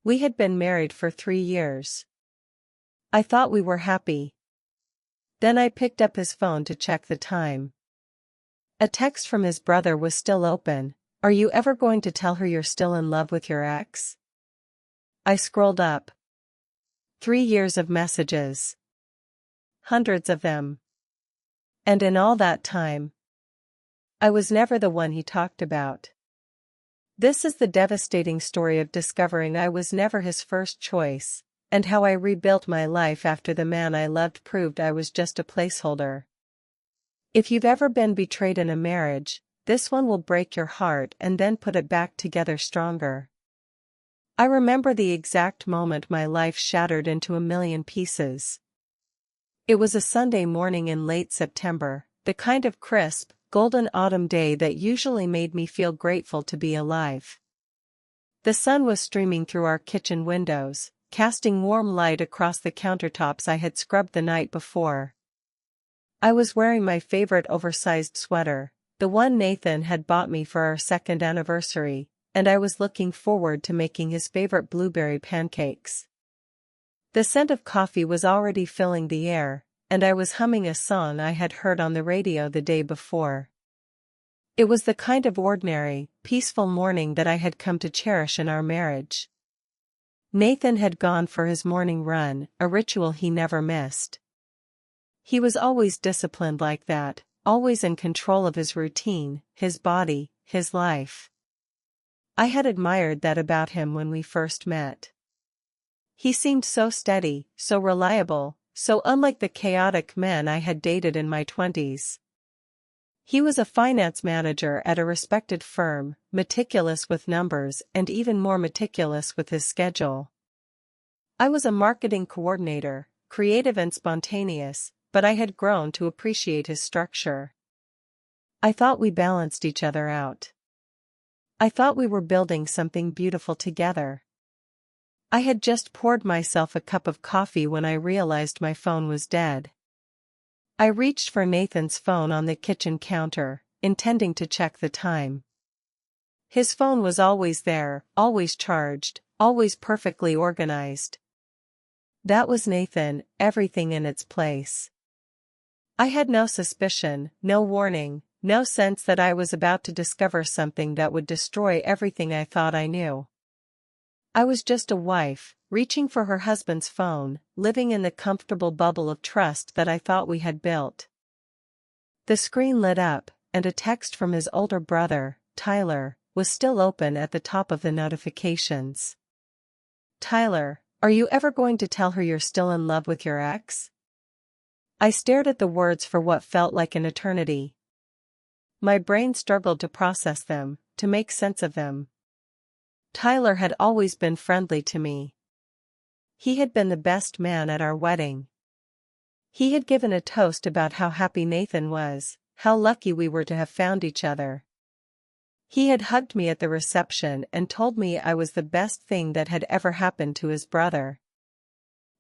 We had been married for 3 years. I thought we were happy. Then I picked up his phone to check the time. A text from his brother was still open. Are you ever going to tell her you're still in love with your ex? I scrolled up. 3 years of messages. Hundreds of them. And in all that time, I was never the one he talked about. This is the devastating story of discovering I was never his first choice, and how I rebuilt my life after the man I loved proved I was just a placeholder. If you've ever been betrayed in a marriage, this one will break your heart and then put it back together stronger. I remember the exact moment my life shattered into a million pieces. It was a Sunday morning in late September, the kind of crisp, golden autumn day that usually made me feel grateful to be alive. The sun was streaming through our kitchen windows, casting warm light across the countertops I had scrubbed the night before. I was wearing my favorite oversized sweater, the one Nathan had bought me for our second anniversary, and I was looking forward to making his favorite blueberry pancakes. The scent of coffee was already filling the air, and I was humming a song I had heard on the radio the day before. It was the kind of ordinary, peaceful morning that I had come to cherish in our marriage. Nathan had gone for his morning run, a ritual he never missed. He was always disciplined like that, always in control of his routine, his body, his life. I had admired that about him when we first met. He seemed so steady, so reliable, so unlike the chaotic men I had dated in my 20s. He was a finance manager at a respected firm, meticulous with numbers and even more meticulous with his schedule. I was a marketing coordinator, creative and spontaneous, but I had grown to appreciate his structure. I thought we balanced each other out. I thought we were building something beautiful together. I had just poured myself a cup of coffee when I realized my phone was dead. I reached for Nathan's phone on the kitchen counter, intending to check the time. His phone was always there, always charged, always perfectly organized. That was Nathan, everything in its place. I had no suspicion, no warning, no sense that I was about to discover something that would destroy everything I thought I knew. I was just a wife, reaching for her husband's phone, living in the comfortable bubble of trust that I thought we had built. The screen lit up, and a text from his older brother, Tyler, was still open at the top of the notifications. Tyler, are you ever going to tell her you're still in love with your ex? I stared at the words for what felt like an eternity. My brain struggled to process them, to make sense of them. Tyler had always been friendly to me. He had been the best man at our wedding. He had given a toast about how happy Nathan was, how lucky we were to have found each other. He had hugged me at the reception and told me I was the best thing that had ever happened to his brother.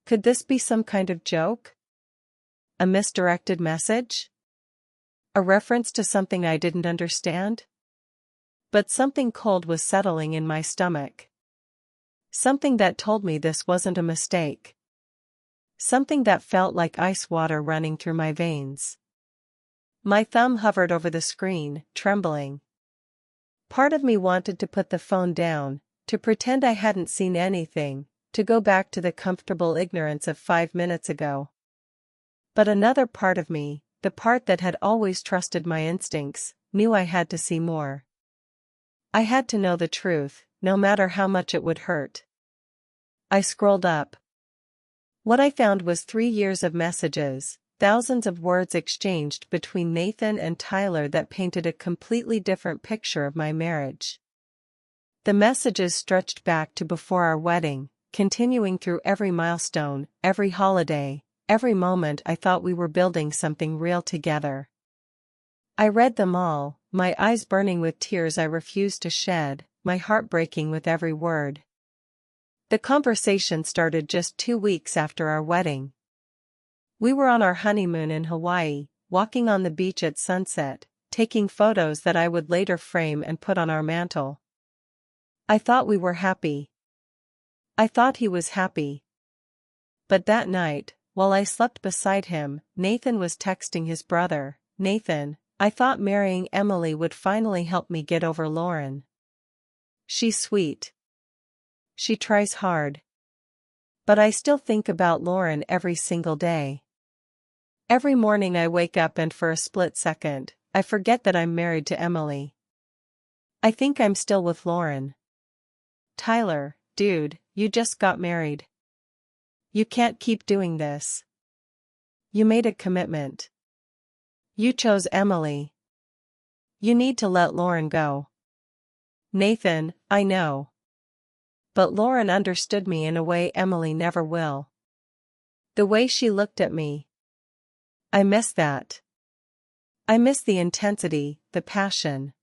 Could this be some kind of joke? A misdirected message? A reference to something I didn't understand? But something cold was settling in my stomach. Something that told me this wasn't a mistake. Something that felt like ice water running through my veins. My thumb hovered over the screen, trembling. Part of me wanted to put the phone down, to pretend I hadn't seen anything, to go back to the comfortable ignorance of 5 minutes ago. But another part of me, the part that had always trusted my instincts, knew I had to see more. I had to know the truth, no matter how much it would hurt. I scrolled up. What I found was 3 years of messages, thousands of words exchanged between Nathan and Tyler that painted a completely different picture of my marriage. The messages stretched back to before our wedding, continuing through every milestone, every holiday, every moment I thought we were building something real together. I read them all, my eyes burning with tears I refused to shed, my heart breaking with every word. The conversation started just 2 weeks after our wedding. We were on our honeymoon in Hawaii, walking on the beach at sunset, taking photos that I would later frame and put on our mantle. I thought we were happy. I thought he was happy. But that night, while I slept beside him, Nathan was texting his brother. "Nathan, I thought marrying Emily would finally help me get over Lauren. She's sweet. She tries hard. But I still think about Lauren every single day. Every morning I wake up and for a split second, I forget that I'm married to Emily. I think I'm still with Lauren." Tyler, dude, you just got married. You can't keep doing this. You made a commitment. You chose Emily. You need to let Lauren go. Nathan, I know. But Lauren understood me in a way Emily never will. The way she looked at me. I miss that. I miss the intensity, the passion.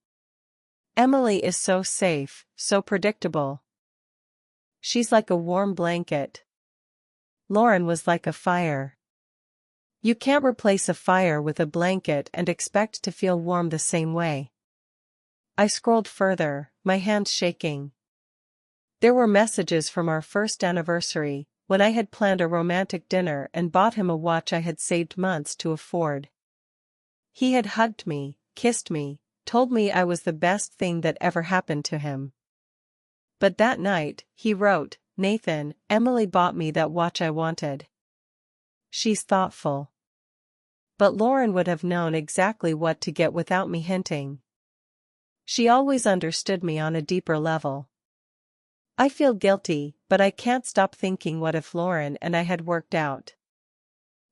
Emily is so safe, so predictable. She's like a warm blanket. Lauren was like a fire. You can't replace a fire with a blanket and expect to feel warm the same way. I scrolled further, my hands shaking. There were messages from our first anniversary, when I had planned a romantic dinner and bought him a watch I had saved months to afford. He had hugged me, kissed me, told me I was the best thing that ever happened to him. But that night, he wrote, "Nathan, Emily bought me that watch I wanted. She's thoughtful." But Lauren would have known exactly what to get without me hinting. She always understood me on a deeper level. I feel guilty, but I can't stop thinking, what if Lauren and I had worked out?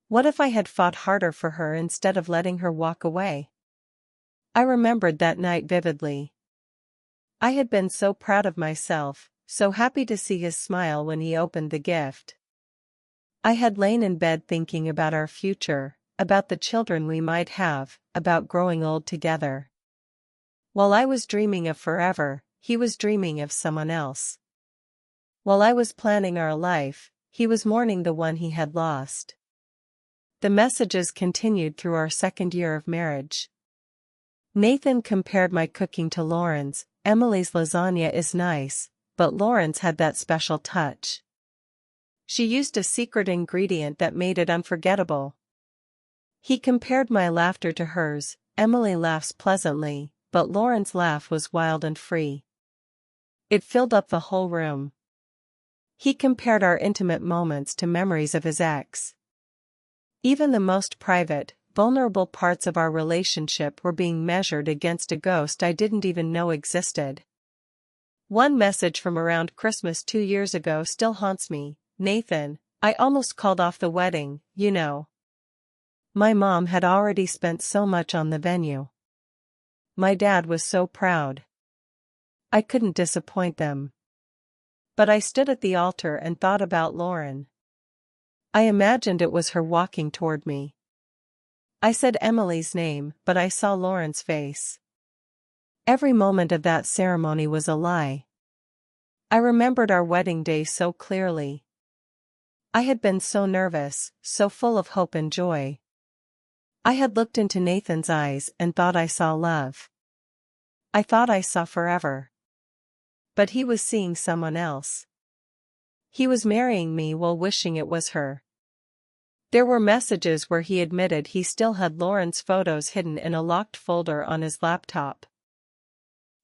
What if I had fought harder for her instead of letting her walk away? I remembered that night vividly. I had been so proud of myself, so happy to see his smile when he opened the gift. I had lain in bed thinking about our future, about the children we might have, about growing old together. While I was dreaming of forever, he was dreaming of someone else. While I was planning our life, he was mourning the one he had lost. The messages continued through our second year of marriage. Nathan compared my cooking to Lauren's. "Emily's lasagna is nice, but Lauren's had that special touch. She used a secret ingredient that made it unforgettable." He compared my laughter to hers. "Emily laughs pleasantly, but Lauren's laugh was wild and free. It filled up the whole room." He compared our intimate moments to memories of his ex. Even the most private, vulnerable parts of our relationship were being measured against a ghost I didn't even know existed. One message from around Christmas 2 years ago still haunts me. "Nathan, I almost called off the wedding, you know. My mom had already spent so much on the venue. My dad was so proud. I couldn't disappoint them. But I stood at the altar and thought about Lauren. I imagined it was her walking toward me. I said Emily's name, but I saw Lauren's face. Every moment of that ceremony was a lie. I remembered our wedding day so clearly. I had been so nervous, so full of hope and joy. I had looked into Nathan's eyes and thought I saw love. I thought I saw forever. But he was seeing someone else. He was marrying me while wishing it was her. There were messages where he admitted he still had Lauren's photos hidden in a locked folder on his laptop.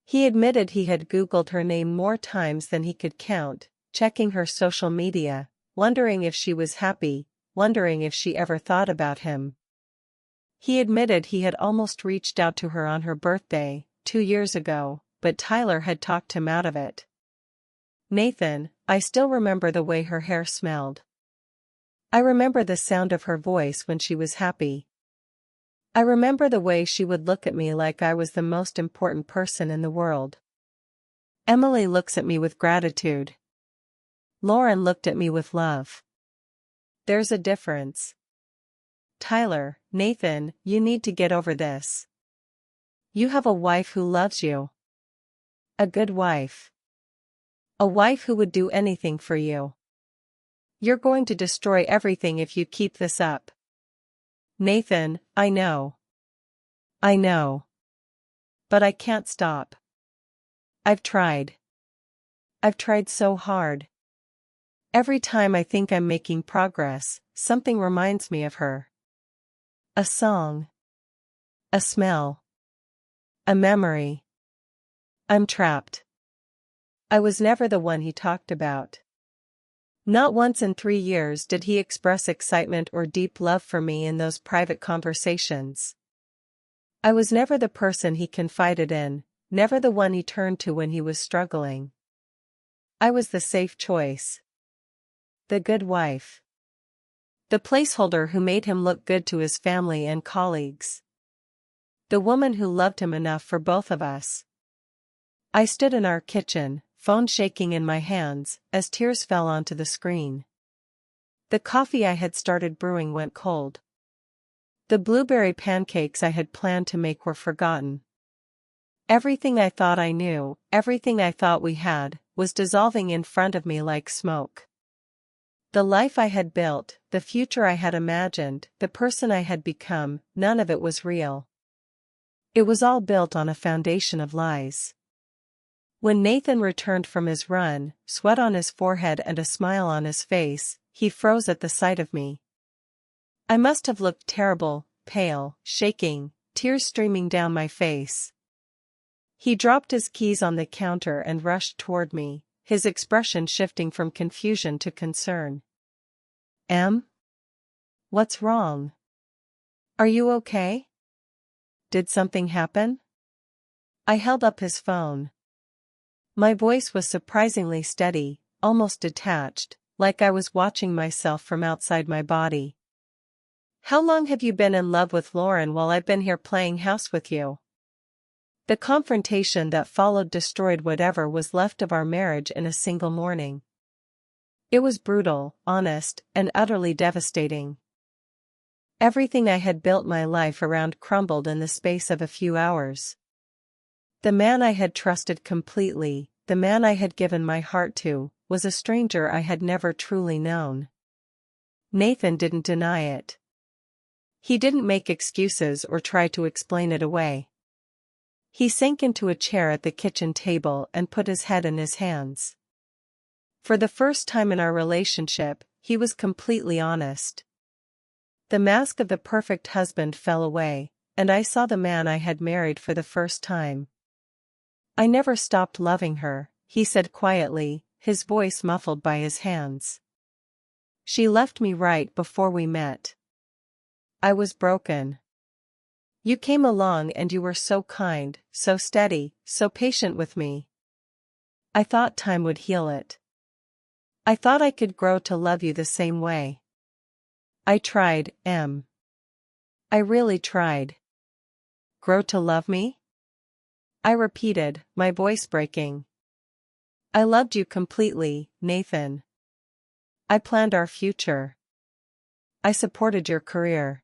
He admitted he had Googled her name more times than he could count, checking her social media, wondering if she was happy, wondering if she ever thought about him. He admitted he had almost reached out to her on her birthday, 2 years ago, but Tyler had talked him out of it. Nathan, I still remember the way her hair smelled. I remember the sound of her voice when she was happy. I remember the way she would look at me like I was the most important person in the world. Emily looks at me with gratitude. Lauren looked at me with love. There's a difference. Tyler, Nathan, you need to get over this. You have a wife who loves you. A good wife. A wife who would do anything for you. You're going to destroy everything if you keep this up. Nathan, I know. I know. But I can't stop. I've tried. I've tried so hard. Every time I think I'm making progress, something reminds me of her. A song. A smell. A memory. I'm trapped. I was never the one he talked about. Not once in 3 years did he express excitement or deep love for me in those private conversations. I was never the person he confided in, never the one he turned to when he was struggling. I was the safe choice. The good wife. The placeholder who made him look good to his family and colleagues. The woman who loved him enough for both of us. I stood in our kitchen, phone shaking in my hands, as tears fell onto the screen. The coffee I had started brewing went cold. The blueberry pancakes I had planned to make were forgotten. Everything I thought I knew, everything I thought we had, was dissolving in front of me like smoke. The life I had built, the future I had imagined, the person I had become, none of it was real. It was all built on a foundation of lies. When Nathan returned from his run, sweat on his forehead and a smile on his face, he froze at the sight of me. I must have looked terrible, pale, shaking, tears streaming down my face. He dropped his keys on the counter and rushed toward me, his expression shifting from confusion to concern. Em? What's wrong? Are you okay? Did something happen? I held up his phone. My voice was surprisingly steady, almost detached, like I was watching myself from outside my body. How long have you been in love with Lauren while I've been here playing house with you? The confrontation that followed destroyed whatever was left of our marriage in a single morning. It was brutal, honest, and utterly devastating. Everything I had built my life around crumbled in the space of a few hours. The man I had trusted completely, the man I had given my heart to, was a stranger I had never truly known. Nathan didn't deny it. He didn't make excuses or try to explain it away. He sank into a chair at the kitchen table and put his head in his hands. For the first time in our relationship, he was completely honest. The mask of the perfect husband fell away, and I saw the man I had married for the first time. I never stopped loving her, he said quietly, his voice muffled by his hands. She left me right before we met. I was broken. You came along and you were so kind, so steady, so patient with me. I thought time would heal it. I thought I could grow to love you the same way. I tried, Em. I really tried. Grow to love me? I repeated, my voice breaking. I loved you completely, Nathan. I planned our future. I supported your career.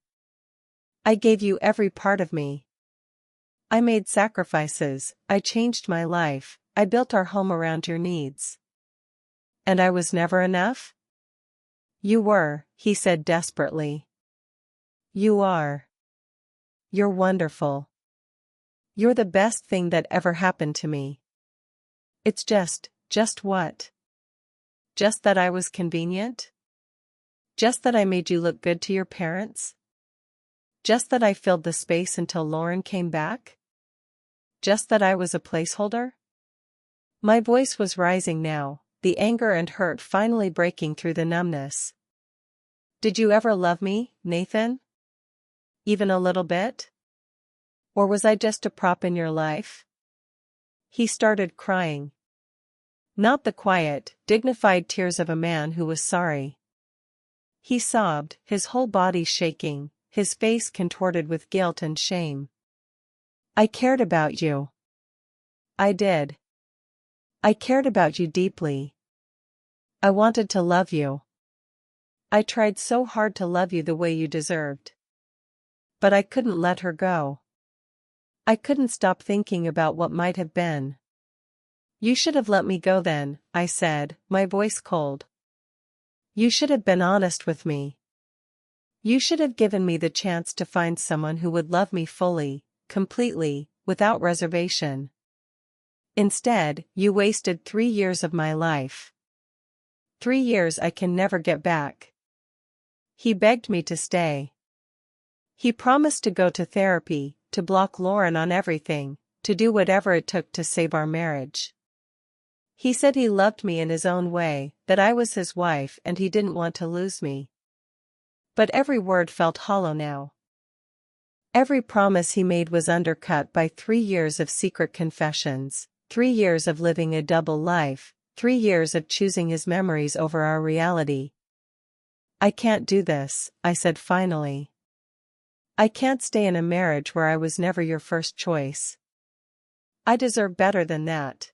I gave you every part of me. I made sacrifices, I changed my life, I built our home around your needs. And I was never enough? You were, he said desperately. You are. You're wonderful. You're the best thing that ever happened to me. It's just what? Just that I was convenient? Just that I made you look good to your parents? Just that I filled the space until Lauren came back? Just that I was a placeholder? My voice was rising now, the anger and hurt finally breaking through the numbness. Did you ever love me, Nathan? Even a little bit? Or was I just a prop in your life? He started crying. Not the quiet, dignified tears of a man who was sorry. He sobbed, his whole body shaking, his face contorted with guilt and shame. I cared about you. I did. I cared about you deeply. I wanted to love you. I tried so hard to love you the way you deserved. But I couldn't let her go. I couldn't stop thinking about what might have been. You should have let me go then, I said, my voice cold. You should have been honest with me. You should have given me the chance to find someone who would love me fully, completely, without reservation. Instead, you wasted 3 years of my life. 3 years I can never get back. He begged me to stay. He promised to go to therapy, to block Lauren on everything, to do whatever it took to save our marriage. He said he loved me in his own way, that I was his wife and he didn't want to lose me. But every word felt hollow now. Every promise he made was undercut by 3 years of secret confessions, 3 years of living a double life, 3 years of choosing his memories over our reality. I can't do this, I said finally. I can't stay in a marriage where I was never your first choice. I deserve better than that.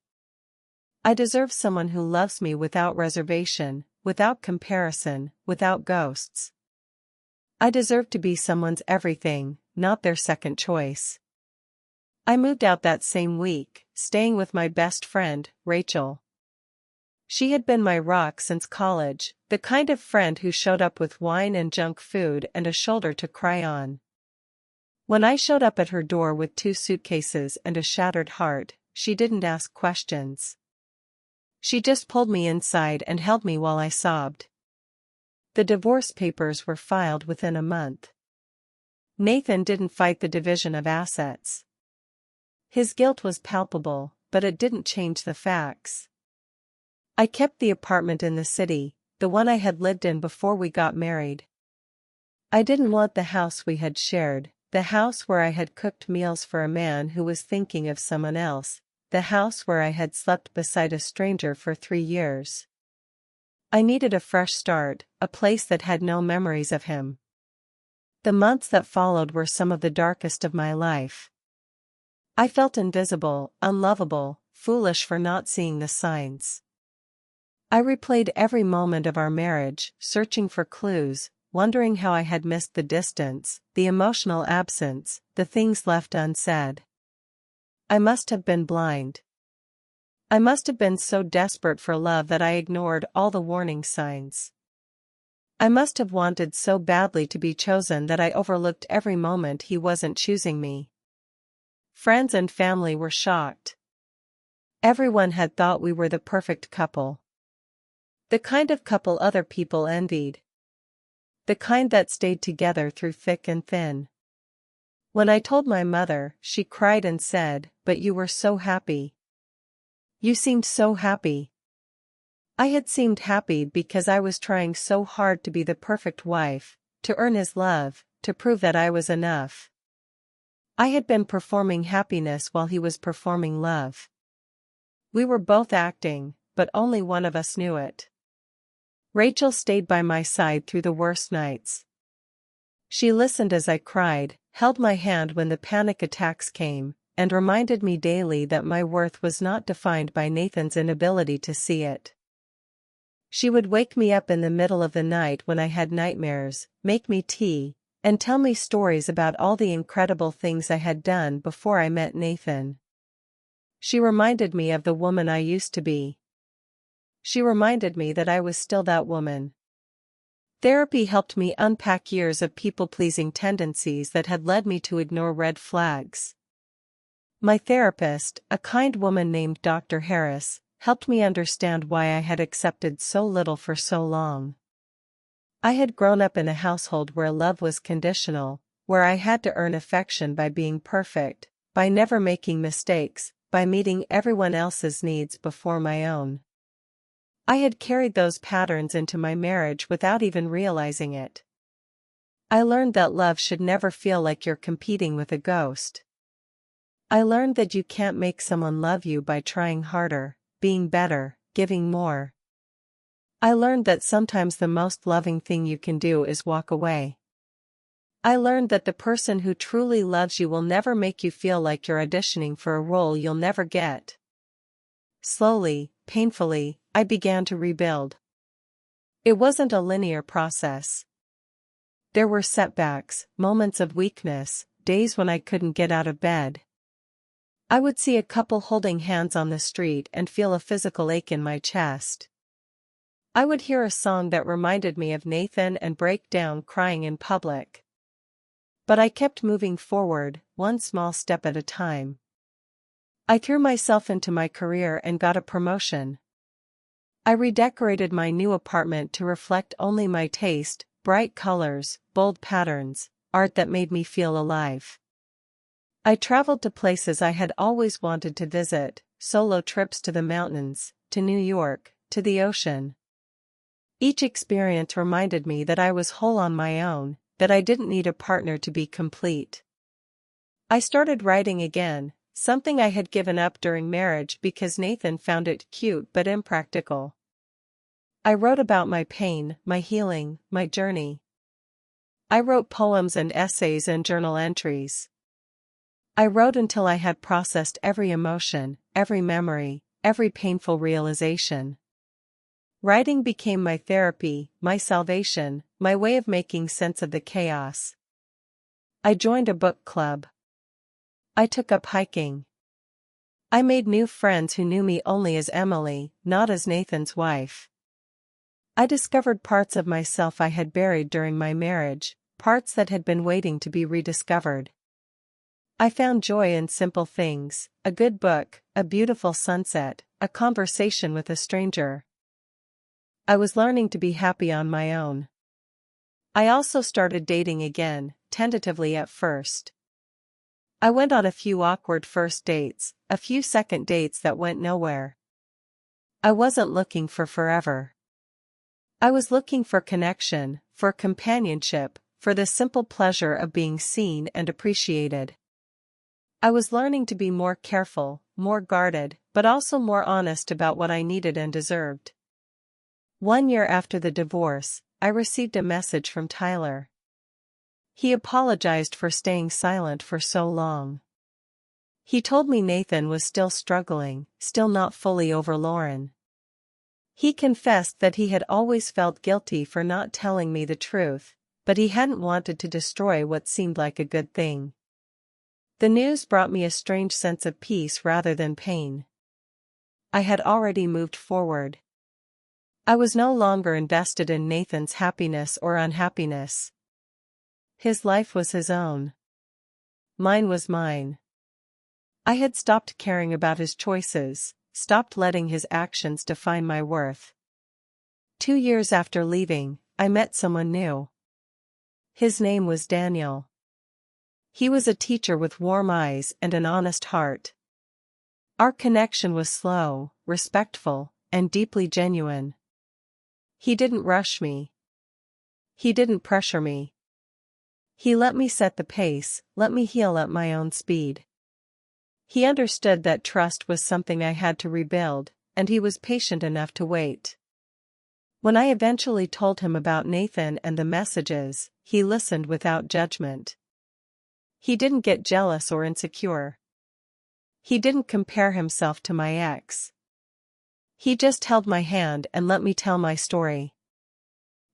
I deserve someone who loves me without reservation, without comparison, without ghosts. I deserve to be someone's everything, not their second choice. I moved out that same week, staying with my best friend, Rachel. She had been my rock since college, the kind of friend who showed up with wine and junk food and a shoulder to cry on. When I showed up at her door with 2 suitcases and a shattered heart, she didn't ask questions. She just pulled me inside and held me while I sobbed. The divorce papers were filed within a month. Nathan didn't fight the division of assets. His guilt was palpable, but it didn't change the facts. I kept the apartment in the city, the one I had lived in before we got married. I didn't want the house we had shared, the house where I had cooked meals for a man who was thinking of someone else, the house where I had slept beside a stranger for 3 years. I needed a fresh start, a place that had no memories of him. The months that followed were some of the darkest of my life. I felt invisible, unlovable, foolish for not seeing the signs. I replayed every moment of our marriage, searching for clues, wondering how I had missed the distance, the emotional absence, the things left unsaid. I must have been blind. I must have been so desperate for love that I ignored all the warning signs. I must have wanted so badly to be chosen that I overlooked every moment he wasn't choosing me. Friends and family were shocked. Everyone had thought we were the perfect couple. The kind of couple other people envied. The kind that stayed together through thick and thin. When I told my mother, she cried and said, "But you were so happy. You seemed so happy." I had seemed happy because I was trying so hard to be the perfect wife, to earn his love, to prove that I was enough. I had been performing happiness while he was performing love. We were both acting, but only one of us knew it. Rachel stayed by my side through the worst nights. She listened as I cried, held my hand when the panic attacks came, and reminded me daily that my worth was not defined by Nathan's inability to see it. She would wake me up in the middle of the night when I had nightmares, make me tea, and tell me stories about all the incredible things I had done before I met Nathan. She reminded me of the woman I used to be. She reminded me that I was still that woman. Therapy helped me unpack years of people-pleasing tendencies that had led me to ignore red flags. My therapist, a kind woman named Dr. Harris, helped me understand why I had accepted so little for so long. I had grown up in a household where love was conditional, where I had to earn affection by being perfect, by never making mistakes, by meeting everyone else's needs before my own. I had carried those patterns into my marriage without even realizing it. I learned that love should never feel like you're competing with a ghost. I learned that you can't make someone love you by trying harder, being better, giving more. I learned that sometimes the most loving thing you can do is walk away. I learned that the person who truly loves you will never make you feel like you're auditioning for a role you'll never get. Slowly, painfully, I began to rebuild. It wasn't a linear process. There were setbacks, moments of weakness, days when I couldn't get out of bed. I would see a couple holding hands on the street and feel a physical ache in my chest. I would hear a song that reminded me of Nathan and break down crying in public. But I kept moving forward, one small step at a time. I threw myself into my career and got a promotion. I redecorated my new apartment to reflect only my taste, bright colors, bold patterns, art that made me feel alive. I traveled to places I had always wanted to visit, solo trips to the mountains, to New York, to the ocean. Each experience reminded me that I was whole on my own, that I didn't need a partner to be complete. I started writing again, something I had given up during marriage because Nathan found it cute but impractical. I wrote about my pain, my healing, my journey. I wrote poems and essays and journal entries. I wrote until I had processed every emotion, every memory, every painful realization. Writing became my therapy, my salvation, my way of making sense of the chaos. I joined a book club. I took up hiking. I made new friends who knew me only as Emily, not as Nathan's wife. I discovered parts of myself I had buried during my marriage, parts that had been waiting to be rediscovered. I found joy in simple things, a good book, a beautiful sunset, a conversation with a stranger. I was learning to be happy on my own. I also started dating again, tentatively at first. I went on a few awkward first dates, a few second dates that went nowhere. I wasn't looking for forever. I was looking for connection, for companionship, for the simple pleasure of being seen and appreciated. I was learning to be more careful, more guarded, but also more honest about what I needed and deserved. 1 year after the divorce, I received a message from Tyler. He apologized for staying silent for so long. He told me Nathan was still struggling, still not fully over Lauren. He confessed that he had always felt guilty for not telling me the truth, but he hadn't wanted to destroy what seemed like a good thing. The news brought me a strange sense of peace rather than pain. I had already moved forward. I was no longer invested in Nathan's happiness or unhappiness. His life was his own. Mine was mine. I had stopped caring about his choices, stopped letting his actions define my worth. 2 years after leaving, I met someone new. His name was Daniel. He was a teacher with warm eyes and an honest heart. Our connection was slow, respectful, and deeply genuine. He didn't rush me. He didn't pressure me. He let me set the pace, let me heal at my own speed. He understood that trust was something I had to rebuild, and he was patient enough to wait. When I eventually told him about Nathan and the messages, he listened without judgment. He didn't get jealous or insecure. He didn't compare himself to my ex. He just held my hand and let me tell my story.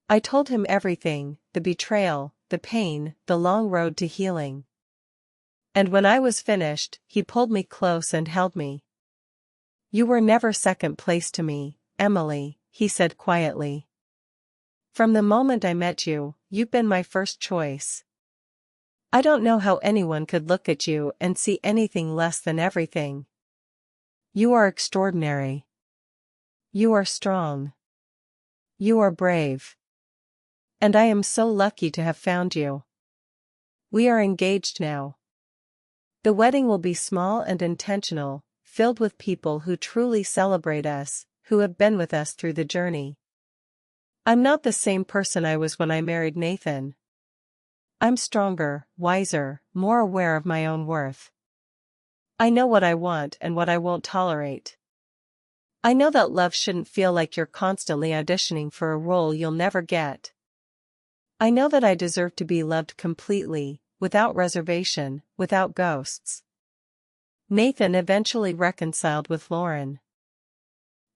I told him everything, the betrayal, the pain, the long road to healing. And when I was finished, he pulled me close and held me. "You were never second place to me, Emily," he said quietly. "From the moment I met you, you've been my first choice. I don't know how anyone could look at you and see anything less than everything. You are extraordinary. You are strong. You are brave. And I am so lucky to have found you. We are engaged now. The wedding will be small and intentional, filled with people who truly celebrate us, who have been with us through the journey. I'm not the same person I was when I married Nathan. I'm stronger, wiser, more aware of my own worth. I know what I want and what I won't tolerate. I know that love shouldn't feel like you're constantly auditioning for a role you'll never get. I know that I deserve to be loved completely, without reservation, without ghosts." Nathan eventually reconciled with Lauren.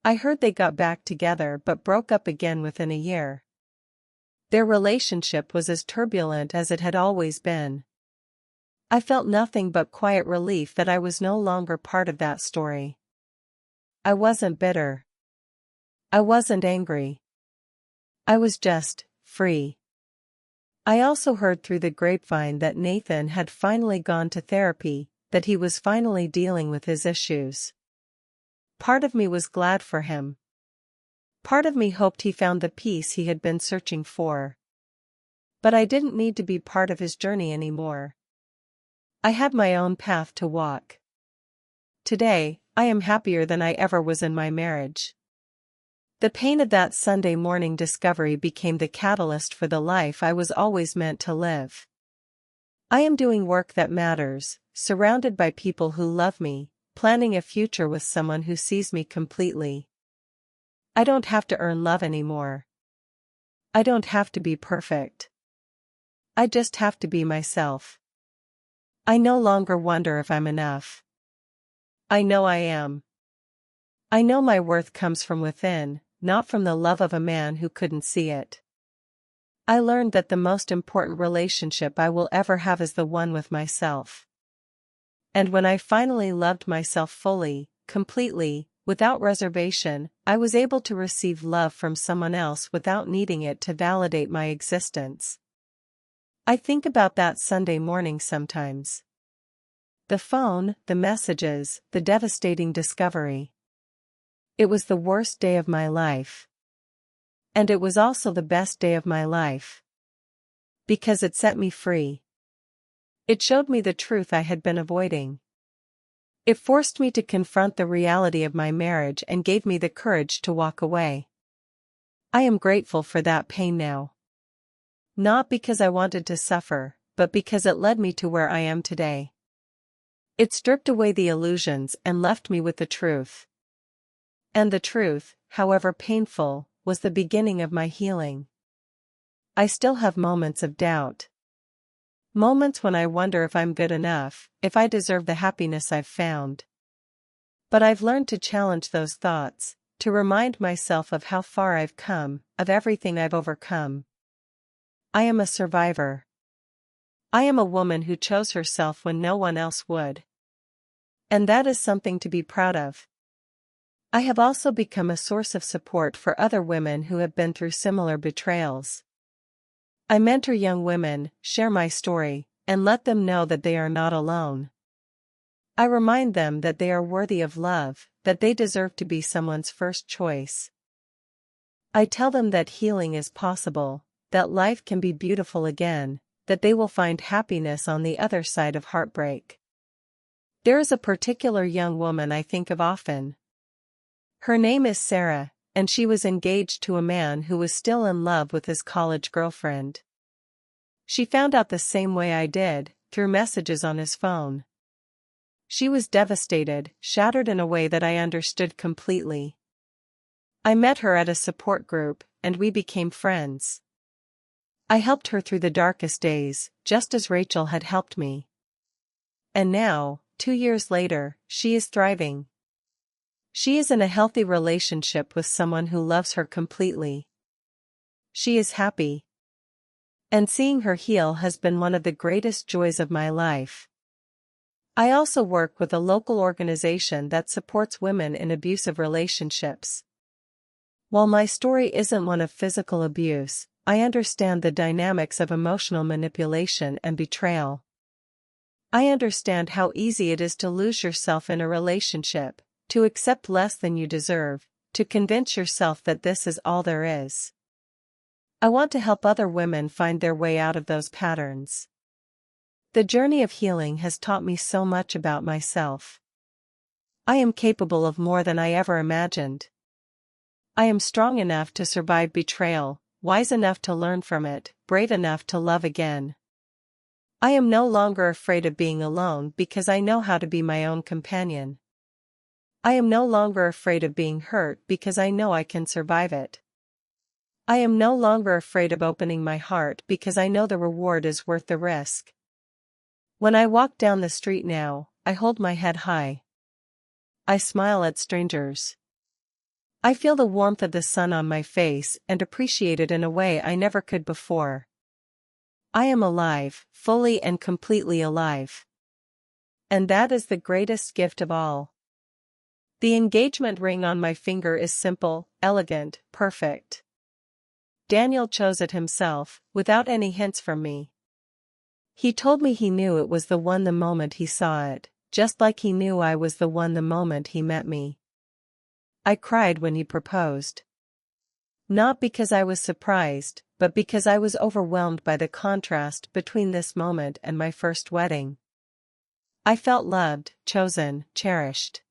I heard they got back together but broke up again within a year. Their relationship was as turbulent as it had always been. I felt nothing but quiet relief that I was no longer part of that story. I wasn't bitter. I wasn't angry. I was just free. I also heard through the grapevine that Nathan had finally gone to therapy, that he was finally dealing with his issues. Part of me was glad for him. Part of me hoped he found the peace he had been searching for. But I didn't need to be part of his journey anymore. I had my own path to walk. Today, I am happier than I ever was in my marriage. The pain of that Sunday morning discovery became the catalyst for the life I was always meant to live. I am doing work that matters, surrounded by people who love me, planning a future with someone who sees me completely. I don't have to earn love anymore. I don't have to be perfect. I just have to be myself. I no longer wonder if I'm enough. I know I am. I know my worth comes from within, not from the love of a man who couldn't see it. I learned that the most important relationship I will ever have is the one with myself. And when I finally loved myself fully, completely, without reservation, I was able to receive love from someone else without needing it to validate my existence. I think about that Sunday morning sometimes. The phone, the messages, the devastating discovery. It was the worst day of my life. And it was also the best day of my life. Because it set me free. It showed me the truth I had been avoiding. It forced me to confront the reality of my marriage and gave me the courage to walk away. I am grateful for that pain now. Not because I wanted to suffer, but because it led me to where I am today. It stripped away the illusions and left me with the truth. And the truth, however painful, was the beginning of my healing. I still have moments of doubt. Moments when I wonder if I'm good enough, if I deserve the happiness I've found. But I've learned to challenge those thoughts, to remind myself of how far I've come, of everything I've overcome. I am a survivor. I am a woman who chose herself when no one else would. And that is something to be proud of. I have also become a source of support for other women who have been through similar betrayals. I mentor young women, share my story, and let them know that they are not alone. I remind them that they are worthy of love, that they deserve to be someone's first choice. I tell them that healing is possible, that life can be beautiful again, that they will find happiness on the other side of heartbreak. There is a particular young woman I think of often. Her name is Sarah, and she was engaged to a man who was still in love with his college girlfriend. She found out the same way I did, through messages on his phone. She was devastated, shattered in a way that I understood completely. I met her at a support group, and we became friends. I helped her through the darkest days, just as Rachel had helped me. And now, 2 years later, she is thriving. She is in a healthy relationship with someone who loves her completely. She is happy. And seeing her heal has been one of the greatest joys of my life. I also work with a local organization that supports women in abusive relationships. While my story isn't one of physical abuse, I understand the dynamics of emotional manipulation and betrayal. I understand how easy it is to lose yourself in a relationship, to accept less than you deserve, to convince yourself that this is all there is. I want to help other women find their way out of those patterns. The journey of healing has taught me so much about myself. I am capable of more than I ever imagined. I am strong enough to survive betrayal, wise enough to learn from it, brave enough to love again. I am no longer afraid of being alone because I know how to be my own companion. I am no longer afraid of being hurt because I know I can survive it. I am no longer afraid of opening my heart because I know the reward is worth the risk. When I walk down the street now, I hold my head high. I smile at strangers. I feel the warmth of the sun on my face and appreciate it in a way I never could before. I am alive, fully and completely alive. And that is the greatest gift of all. The engagement ring on my finger is simple, elegant, perfect. Daniel chose it himself, without any hints from me. He told me he knew it was the one the moment he saw it, just like he knew I was the one the moment he met me. I cried when he proposed. Not because I was surprised, but because I was overwhelmed by the contrast between this moment and my first wedding. I felt loved, chosen, cherished.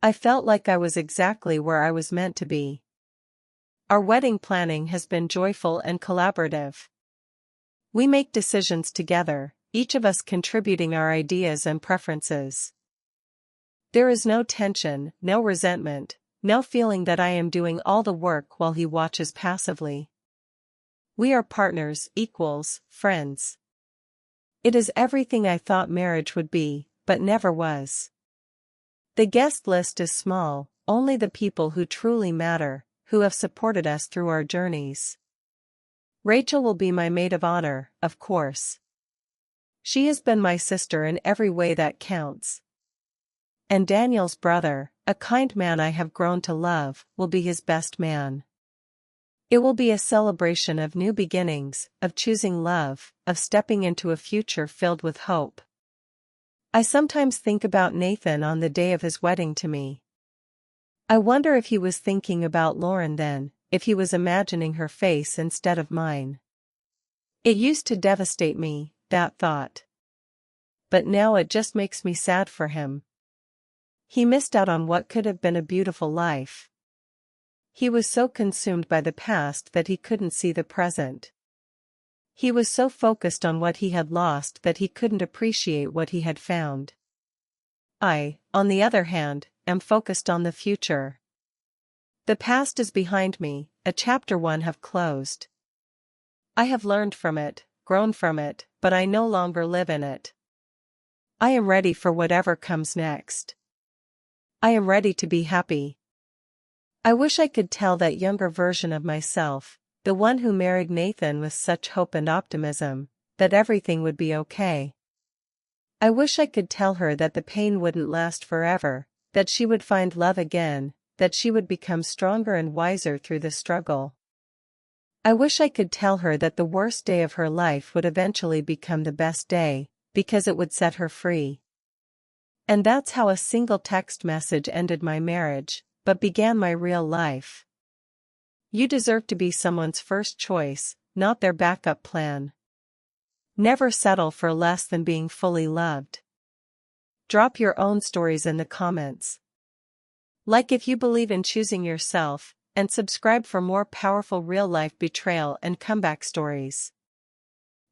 I felt like I was exactly where I was meant to be. Our wedding planning has been joyful and collaborative. We make decisions together, each of us contributing our ideas and preferences. There is no tension, no resentment, no feeling that I am doing all the work while he watches passively. We are partners, equals, friends. It is everything I thought marriage would be, but never was. The guest list is small, only the people who truly matter, who have supported us through our journeys. Rachel will be my maid of honor, of course. She has been my sister in every way that counts. And Daniel's brother, a kind man I have grown to love, will be his best man. It will be a celebration of new beginnings, of choosing love, of stepping into a future filled with hope. I sometimes think about Nathan on the day of his wedding to me. I wonder if he was thinking about Lauren then, if he was imagining her face instead of mine. It used to devastate me, that thought. But now it just makes me sad for him. He missed out on what could have been a beautiful life. He was so consumed by the past that he couldn't see the present. He was so focused on what he had lost that he couldn't appreciate what he had found. I, on the other hand, am focused on the future. The past is behind me, a chapter 1 have closed. I have learned from it, grown from it, but I no longer live in it. I am ready for whatever comes next. I am ready to be happy. I wish I could tell that younger version of myself, the one who married Nathan with such hope and optimism, that everything would be okay. I wish I could tell her that the pain wouldn't last forever, that she would find love again, that she would become stronger and wiser through the struggle. I wish I could tell her that the worst day of her life would eventually become the best day, because it would set her free. And that's how a single text message ended my marriage, but began my real life. You deserve to be someone's first choice, not their backup plan. Never settle for less than being fully loved. Drop your own stories in the comments. Like if you believe in choosing yourself, and subscribe for more powerful real-life betrayal and comeback stories.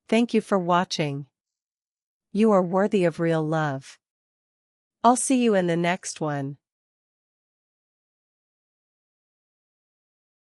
Thank you for watching. You are worthy of real love. I'll see you in the next one.